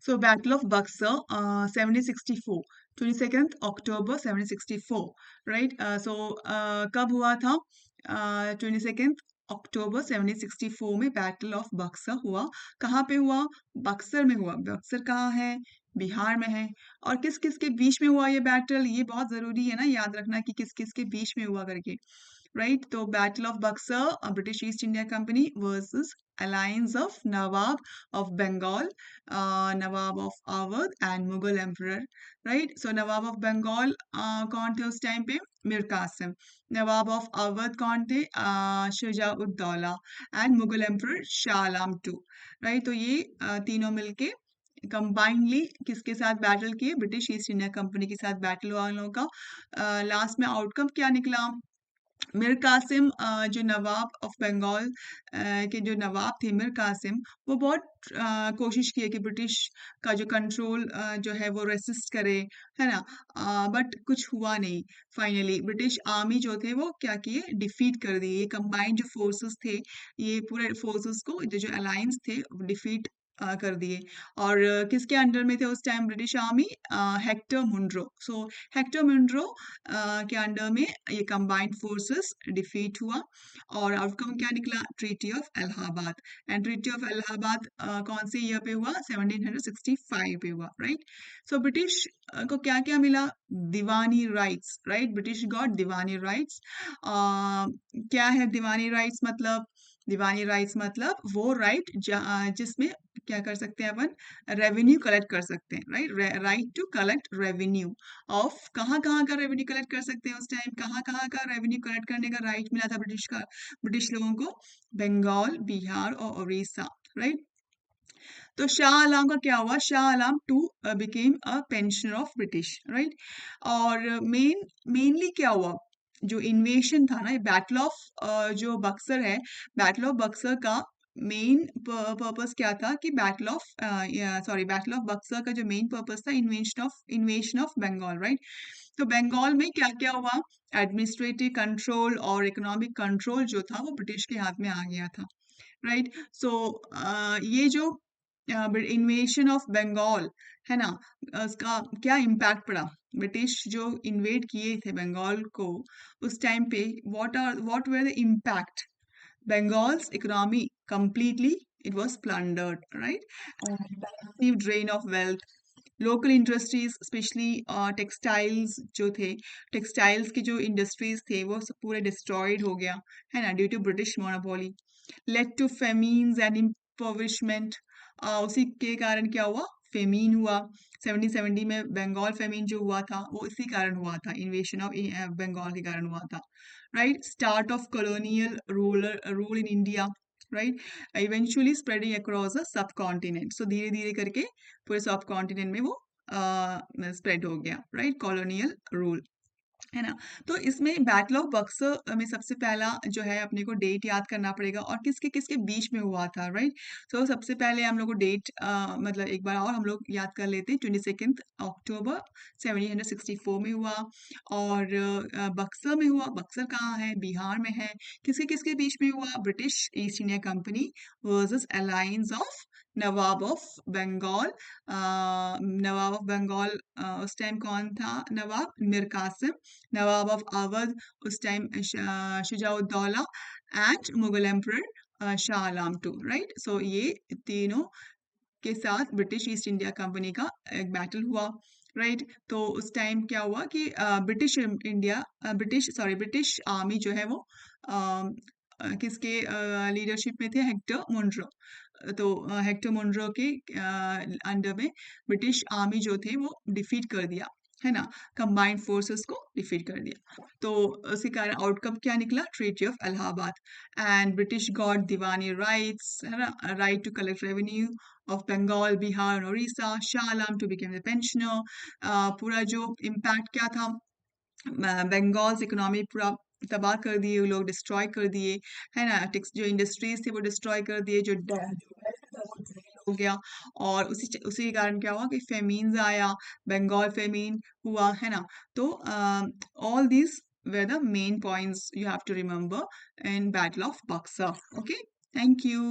So Battle of Buxar, 1764, 22nd October 1764, right? कब हुआ था? 22nd अक्टूबर 1764 में बैटल ऑफ बक्सर हुआ। कहाँ पे हुआ? बक्सर में हुआ। बक्सर कहाँ है? बिहार में है। और किस किस के बीच में हुआ ये बैटल? ये बहुत जरूरी है ना याद रखना कि किस किस के बीच में हुआ करके, राइट? तो battle of Buxar, British East India Company versus alliance of Nawab of Bengal, Nawab of Awadh and Mughal Emperor, right? So Nawab of Bengal कौन थे उस टाइम पे? मीर कासिम। नवाब ऑफ अवध कौन थे? Shujauddaula and Mughal emperor Shah Alam two, right? तो ये तीनों मिलके कंबाइंडली किसके साथ बैटल किए? ब्रिटिश ईस्ट इंडिया कंपनी के साथ बैटल हुआ उन लोगों का। लास्ट में आउटकम क्या निकला? मीर कासिम, जो नवाब ऑफ बंगाल के जो नवाब थे मीर कासिम, वो बहुत कोशिश किए कि ब्रिटिश का जो कंट्रोल जो है वो रेसिस्ट करे, है ना? बट कुछ हुआ नहीं। फाइनली ब्रिटिश आर्मी जो थे वो क्या किए? डिफीट कर दिए। ये कंबाइंड जो फोर्सेस थे, ये पूरे फोर्सेस को जो जो अलायंस थे डिफीट कर दिए। और किसके अंडर में थे उस time British army? Hector Munro. So Hector Munro के अंडर में ये कंबाइंड फोर्सेस डिफीट हुआ और आउटकम क्या निकला? Treaty of Allahabad. And treaty of Allahabad कौन से ईयर पे हुआ? 1765 पे हुआ, राइट? सो ब्रिटिश को क्या क्या मिला? दीवानी rights, right? British got diwani rights. क्या है दीवानी राइट्स मतलब? दीवानी राइट्स मतलब वो राइट जिसमें क्या कर सकते हैं अपन? रेवेन्यू कलेक्ट कर सकते हैं, right? Right to collect revenue of कहाँ-कहाँ का रेवेन्यू कलेक्ट कर सकते हैं उस टाइम? कहाँ-कहाँ का रेवेन्यू कलेक्ट करने का राइट मिला था ब्रिटिश लोगों को? बंगाल, बिहार और उड़ीसा, राइट? तो शाह आलम का क्या हुआ? Shah Alam two became a pensioner of British, right? और मेनली क्या हुआ? जो इन्वेशन था ना, ये बैटल ऑफ जो बक्सर है, बैटल ऑफ बक्सर का मेन पर्पस क्या था कि बैटल ऑफ बक्सर का जो मेन पर्पस था इन्वेशन ऑफ बंगाल, राइट? तो बंगाल में क्या क्या हुआ? एडमिनिस्ट्रेटिव कंट्रोल और इकोनॉमिक कंट्रोल जो था वो ब्रिटिश के हाथ में आ गया था, राइट? सो ये जो इन्वेशन ऑफ बंगाल है ना, उसका क्या इम्पैक्ट पड़ा? ब्रिटिश जो इन्वेड किए थे बंगाल को उस टाइम पे, what were the impact? Bengal's economy completely it was plundered, right? Massive drain of wealth. Local industries, especially textiles जो थे, textiles के जो industries थे वो सब पूरे destroyed हो गया, है ना? Due to British monopoly, led to famines and impoverishment. उसी के कारण क्या हुआ? फेमीन हुआ। 1770 में बंगाल फेमीन जो हुआ था वो इसी कारण हुआ था, इन्वेशन ऑफ बंगाल के कारण हुआ था, right? Start of colonial rule in India, right? Eventually spreading across the subcontinent. So धीरे धीरे करके पूरे सब कॉन्टिनेंट में वो स्प्रेड हो गया, राइट? कॉलोनियल रूल, है ना? तो इसमें बैटल ऑफ बक्सर में सबसे पहला जो है अपने को डेट याद करना पड़ेगा और किसके किसके बीच में हुआ था, राइट? तो सबसे पहले हम लोग को डेट मतलब एक बार और हम लोग याद कर लेते हैं। 22 अक्टूबर 1764 में हुआ और बक्सर में हुआ। बक्सर कहाँ है? बिहार में है। किसके किसके बीच में हुआ? British East India Company versus alliance of nawab of Bengal. Nawab of Bengal उस टाइम कौन था नवाब? मीर कासिम। नवाब ऑफ अवध उस time Shujauddaula and Mughal emperor Shah Alam two, right? So ये तीनों के साथ ब्रिटिश ईस्ट इंडिया कंपनी का एक बैटल हुआ, राइट? तो उस टाइम क्या हुआ कि ब्रिटिश आर्मी जो है वो किसके लीडरशिप में थे? Hector Munro. तो हेक्टर मुनरो के अंडर में ब्रिटिश आर्मी जो थे वो डिफीट कर दिया, है ना? कंबाइंड फोर्सेस को डिफीट कर दिया। तो उसी कारण आउटकम क्या निकला? Treaty of Allahabad. And British got diwani rights, है ना? Right to collect revenue of Bengal, Bihar और Orissa. Shah Alam two became the pensioner. पूरा जो इम्पैक्ट क्या था? बंगाल इकोनॉमी पूरा तबाह कर दिए वो लोग, डिस्ट्रॉय कर दिए, है ना? जो इंडस्ट्रीज थे वो डिस्ट्रॉय कर दिए, जो wealth था वो drain हो गया और उसी के कारण क्या हुआ कि फेमीन्स आया, बंगाल फेमीन हुआ, है ना? तो all these were the main points you have to remember in Battle of Buxar. Okay, thank you.